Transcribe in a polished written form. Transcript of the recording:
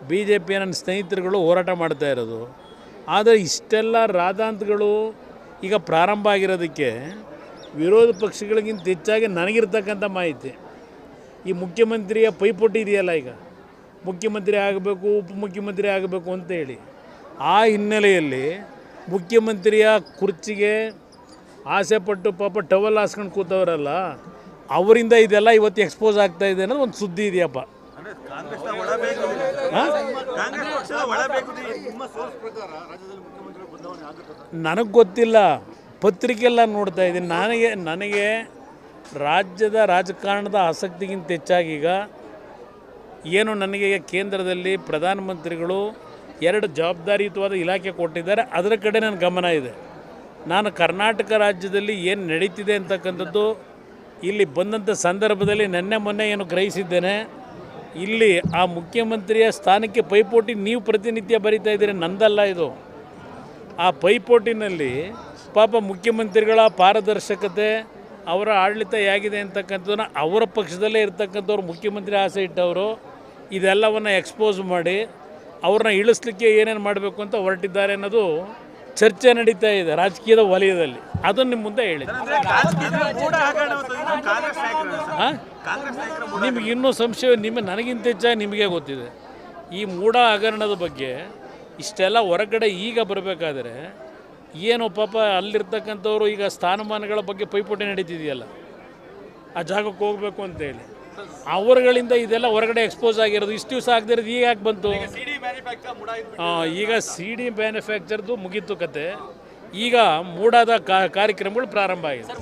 B J ಪಿಯ ನನ್ನ ಸ್ನೇಹಿತರುಗಳು ಹೋರಾಟ ಮಾಡ್ತಾ ಇರೋದು. ಆದರೆ ಇಷ್ಟೆಲ್ಲ ರಾದಾಂತಗಳು ಈಗ ಪ್ರಾರಂಭ ಆಗಿರೋದಕ್ಕೆ ವಿರೋಧ ಪಕ್ಷಗಳಿಗಿಂತ ಹೆಚ್ಚಾಗಿ ನನಗಿರ್ತಕ್ಕಂಥ ಮಾಹಿತಿ ಈ ಮುಖ್ಯಮಂತ್ರಿಯ ಪೈಪೋಟಿ ಇದೆಯಲ್ಲ, ಈಗ ಮುಖ್ಯಮಂತ್ರಿ ಆಗಬೇಕು ಉಪಮುಖ್ಯಮಂತ್ರಿ ಆಗಬೇಕು ಅಂತೇಳಿ ಆ ಹಿನ್ನೆಲೆಯಲ್ಲಿ ಮುಖ್ಯಮಂತ್ರಿಯ ಕುರ್ಚಿಗೆ ಆಸೆಪಟ್ಟು ಪಾಪ ಟವಲ್ ಹಾಸ್ಕೊಂಡು ಕೂತವರಲ್ಲ, ಅವರಿಂದ ಇದೆಲ್ಲ ಇವತ್ತು ಎಕ್ಸ್ಪೋಸ್ ಆಗ್ತಾ ಇದೆ ಅನ್ನೋದು ಒಂದು ಸುದ್ದಿ ಇದೆಯಪ್ಪ. ನನಗೆ ಗೊತ್ತಿಲ್ಲ, ಪತ್ರಿಕೆಲ್ಲ ನೋಡ್ತಾ ಇದ್ದೀನಿ. ನನಗೆ ರಾಜ್ಯದ ರಾಜಕಾರಣದ ಆಸಕ್ತಿಗಿಂತ ಹೆಚ್ಚಾಗೀಗ ಏನು ನನಗೆ ಕೇಂದ್ರದಲ್ಲಿ ಪ್ರಧಾನಮಂತ್ರಿಗಳು 2 ಜವಾಬ್ದಾರಿಯುತವಾದ ಇಲಾಖೆ ಕೊಟ್ಟಿದ್ದಾರೆ, ಅದರ ಕಡೆ ನನ್ನ ಗಮನ ಇದೆ. ನಾನು ಕರ್ನಾಟಕ ರಾಜ್ಯದಲ್ಲಿ ಏನು ನಡೀತಿದೆ ಅಂತಕ್ಕಂಥದ್ದು ಇಲ್ಲಿ ಬಂದಂಥ ಸಂದರ್ಭದಲ್ಲಿ ಮೊನ್ನೆ ಏನು ಗ್ರಹಿಸಿದ್ದೇನೆ. ಇಲ್ಲಿ ಆ ಮುಖ್ಯಮಂತ್ರಿಯ ಸ್ಥಾನಕ್ಕೆ ಪೈಪೋಟಿ ನೀವು ಪ್ರತಿನಿತ್ಯ ಬರಿತಾ ಇದ್ದೀರಿ, ನಂದಲ್ಲ ಇದು. ಆ ಪೈಪೋಟಿನಲ್ಲಿ ಪಾಪ ಮುಖ್ಯಮಂತ್ರಿಗಳ ಪಾರದರ್ಶಕತೆ, ಅವರ ಆಡಳಿತ ಹೇಗಿದೆ ಅಂತಕ್ಕಂಥದ್ದನ್ನು ಅವರ ಪಕ್ಷದಲ್ಲೇ ಇರ್ತಕ್ಕಂಥವ್ರು ಮುಖ್ಯಮಂತ್ರಿ ಆಸೆ ಇಟ್ಟವರು ಇದೆಲ್ಲವನ್ನು ಎಕ್ಸ್ಪೋಸ್ ಮಾಡಿ ಅವ್ರನ್ನ ಇಳಿಸ್ಲಿಕ್ಕೆ ಏನೇನು ಮಾಡಬೇಕು ಅಂತ ಹೊರಟಿದ್ದಾರೆ ಅನ್ನೋದು ಚರ್ಚೆ ನಡೀತಾ ಇದೆ ರಾಜಕೀಯದ ವಲಯದಲ್ಲಿ. ಅದನ್ನು ನಿಮ್ಮ ಮುಂದೆ ಹೇಳಿದೆ. ನಿಮಗೆ ಇನ್ನೂ ಸಂಶಯ, ನನಗಿಂತ ಹೆಚ್ಚಾಗಿ ನಿಮಗೆ ಗೊತ್ತಿದೆ. ಈ ಮೂಢ ಹಗರಣದ ಬಗ್ಗೆ ಇಷ್ಟೆಲ್ಲ ಹೊರಗಡೆ ಈಗ ಬರಬೇಕಾದ್ರೆ ಏನು ಪಾಪ ಅಲ್ಲಿರ್ತಕ್ಕಂಥವ್ರು ಈಗ ಸ್ಥಾನಮಾನಗಳ ಬಗ್ಗೆ ಪೈಪೋಟಿ ನಡೀತಿದೆಯಲ್ಲ, ಆ ಜಾಗಕ್ಕೆ ಹೋಗಬೇಕು ಅಂತೇಳಿ ಅವರುಗಳಿಂದ ಇದೆಲ್ಲ ಹೊರಗಡೆ ಎಕ್ಸ್ಪೋಸ್ ಆಗಿರೋದು. ಇಷ್ಟು ದಿವಸ ಆಗದಿರೋದು ಈಗ ಯಾಕೆ ಬಂತು? ಈಗ CD ಮ್ಯಾನುಫ್ಯಾಕ್ಚರ್ದು ಮುಗೀತು ಕತೆ. ಈಗ ಮೂಡಾದ ಕಾರ್ಯಕ್ರಮಗಳು ಪ್ರಾರಂಭ ಆಗಿದೆ.